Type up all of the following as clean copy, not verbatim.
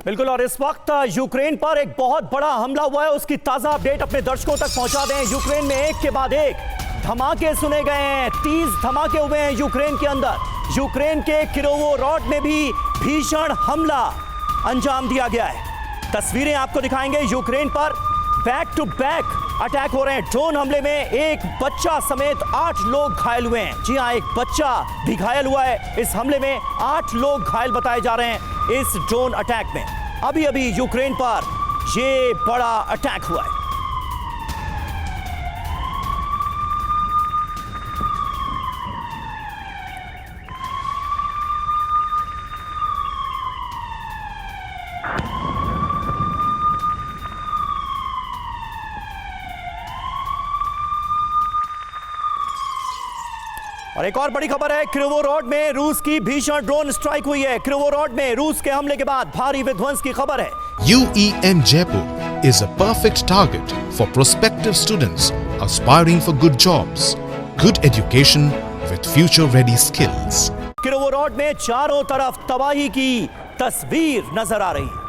बिल्कुल। और इस वक्त यूक्रेन पर एक बहुत बड़ा हमला हुआ है, उसकी ताजा अपडेट अपने दर्शकों तक पहुंचा दें। यूक्रेन में एक के बाद एक धमाके सुने गए हैं। 30 धमाके हुए हैं यूक्रेन के अंदर। यूक्रेन के किरोवोरोड में भी भीषण हमला अंजाम दिया गया है। तस्वीरें आपको दिखाएंगे। यूक्रेन पर बैक टू बैक अटैक हो रहे हैं। ड्रोन हमले में एक बच्चा समेत 8 लोग घायल हुए हैं। जी हां, एक बच्चा भी घायल हुआ है। इस हमले में 8 लोग घायल बताए जा रहे हैं इस ड्रोन अटैक में। अभी अभी यूक्रेन पर यह बड़ा अटैक हुआ है। और एक और बड़ी खबर है, किरोवोरोड में रूस की भीषण ड्रोन स्ट्राइक हुई है। किरोवोरोड में रूस के हमले के बाद भारी विध्वंस की खबर है। UEM Jaipur is a perfect target for prospective students aspiring for good jobs, good education with future-ready skills. किरोवोरोड में चारों तरफ तबाही की तस्वीर नजर आ रही है।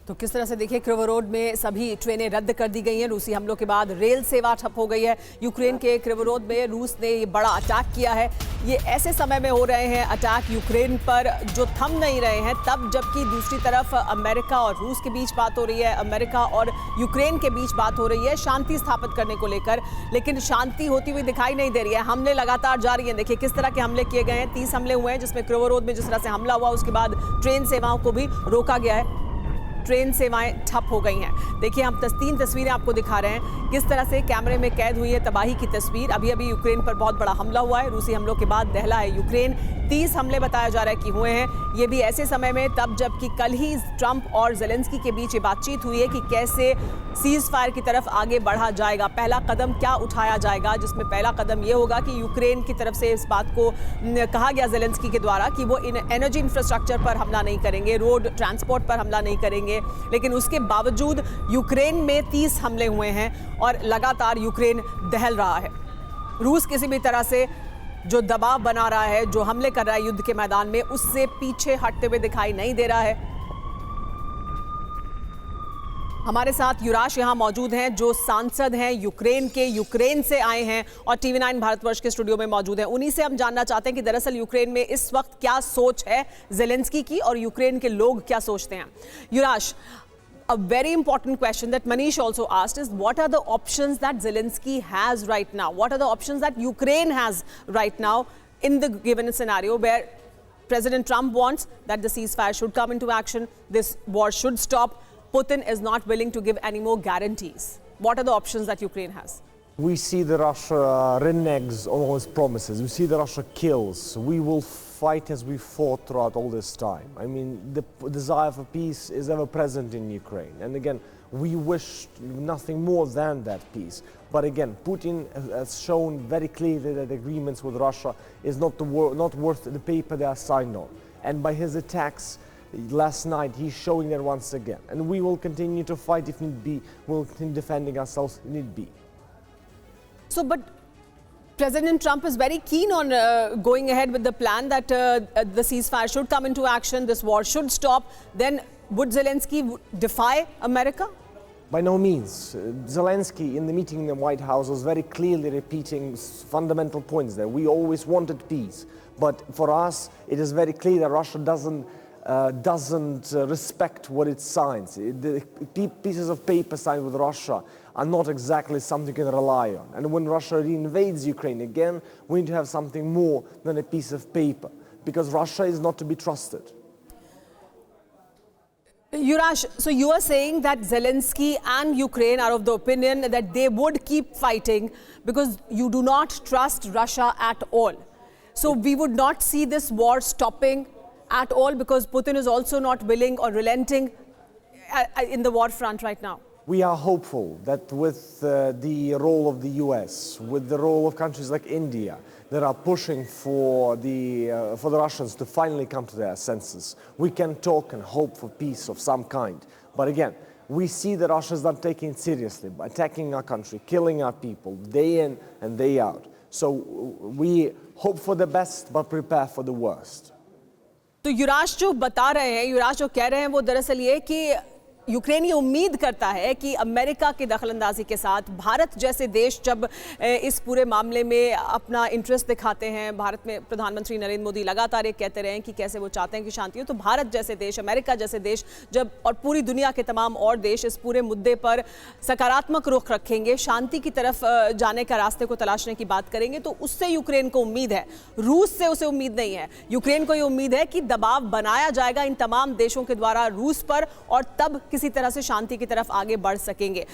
तो किस तरह से देखिए, किरोवोरोड में सभी ट्रेनें रद्द कर दी गई हैं। रूसी हमलों के बाद रेल सेवा ठप हो गई है। यूक्रेन के किरोवोरोड में रूस ने ये बड़ा अटैक किया है। ये ऐसे समय में हो रहे हैं अटैक यूक्रेन पर जो थम नहीं रहे हैं, तब जबकि दूसरी तरफ अमेरिका और रूस के बीच बात हो रही है, अमेरिका और यूक्रेन के बीच बात हो रही है शांति स्थापित करने को लेकर, लेकिन शांति होती हुई दिखाई नहीं दे रही है। हमले लगातार जारी हैं। देखिए किस तरह के हमले किए गए हैं। 30 हमले हुए हैं, जिसमें किरोवोरोड में जिस तरह से हमला हुआ उसके बाद ट्रेन सेवाओं को भी रोका गया है। ट्रेन सेवाएं ठप हो गई हैं। देखिए हम 3 तस्वीरें आपको दिखा रहे हैं, किस तरह से कैमरे में कैद हुई है तबाही की तस्वीर। अभी अभी यूक्रेन पर बहुत बड़ा हमला हुआ है। रूसी हमलों के बाद दहला है यूक्रेन। 30 हमले बताया जा रहा है कि हुए हैं। ये भी ऐसे समय में तब जबकि कल ही ट्रंप और ज़ेलेंस्की के बीच ये बातचीत हुई है कि कैसे सीज फायर की तरफ आगे बढ़ा जाएगा, पहला कदम क्या उठाया जाएगा, जिसमें पहला कदम ये होगा कि यूक्रेन की तरफ से इस बात को कहा गया ज़ेलेंस्की के द्वारा कि वो एनर्जी इंफ्रास्ट्रक्चर पर हमला नहीं करेंगे, रोड ट्रांसपोर्ट पर हमला नहीं करेंगे। लेकिन उसके बावजूद यूक्रेन में 30 हमले हुए हैं और लगातार यूक्रेन दहल रहा है। रूस किसी भी तरह से जो दबाव बना रहा है, जो हमले कर रहा है युद्ध के मैदान में, उससे पीछे हटते हुए दिखाई नहीं दे रहा है। हमारे साथ युवराज यहां मौजूद हैं, जो सांसद हैं यूक्रेन के, यूक्रेन से आए हैं और TV9 भारतवर्ष के स्टूडियो में मौजूद हैं। उन्हीं से हम जानना चाहते हैं कि दरअसल यूक्रेन में इस वक्त क्या सोच है ज़ेलेंस्की की और यूक्रेन के लोग क्या सोचते हैं। युवराज, a very important question that Manish also asked is, what are the options that Zelensky has right now? What are the options that Ukraine has right now in the given scenario where President Trump wants that the ceasefire should come into action, this war should stop, Putin is not willing to give any more guarantees. What are the options that Ukraine has? We see that Russia reneges on all its promises. We see that Russia kills. We will fight as we fought throughout all this time. I mean, the desire for peace is ever present in Ukraine. And again, we wish nothing more than that peace. But again, Putin has shown very clearly that agreements with Russia is not worth the paper they are signed on. And by his attacks last night, he's showing that once again. And we will continue to fight if need be. We'll continue defending ourselves if need be. So, but President Trump is very keen on going ahead with the plan that the ceasefire should come into action, this war should stop. Then would Zelensky defy America? By no means. Zelensky in the meeting in the White House was very clearly repeating fundamental points there. We always wanted peace. But for us, it is very clear that Russia doesn't respect what it signs. The pieces of paper signed with Russia are not exactly something you can rely on. And when Russia reinvades Ukraine again, we need to have something more than a piece of paper, because Russia is not to be trusted. Yuvraj, so you are saying that Zelensky and Ukraine are of the opinion that they would keep fighting because you do not trust Russia at all. So we would not see this war stopping at all because Putin is also not willing or relenting in the war front right now. We are hopeful that with the role of the US, with the role of countries like India, that are pushing for the Russians to finally come to their senses, we can talk and hope for peace of some kind. But again, we see that Russia is not taking it seriously, attacking our country, killing our people, day in and day out. So we hope for the best, but prepare for the worst. तो युवराज जो बता रहे हैं, युवराज जो कह रहे हैं वो दरअसल ये कि यूक्रेन ये उम्मीद करता है कि अमेरिका की दखलंदाजी के साथ भारत जैसे देश जब इस पूरे मामले में अपना इंटरेस्ट दिखाते हैं, भारत में प्रधानमंत्री नरेंद्र मोदी लगातार ये कहते रहे हैं कि कैसे वो चाहते हैं कि शांति हो, तो भारत जैसे देश, अमेरिका जैसे देश जब और पूरी दुनिया के तमाम और देश इस पूरे मुद्दे पर सकारात्मक रुख रखेंगे, शांति की तरफ जाने का रास्ते को तलाशने की बात करेंगे, तो उससे यूक्रेन को उम्मीद है। रूस से उसे उम्मीद नहीं है। यूक्रेन को ये उम्मीद है कि दबाव बनाया जाएगा इन तमाम देशों के द्वारा रूस पर और तब किसी तरह से शांति की तरफ आगे बढ़ सकेंगे।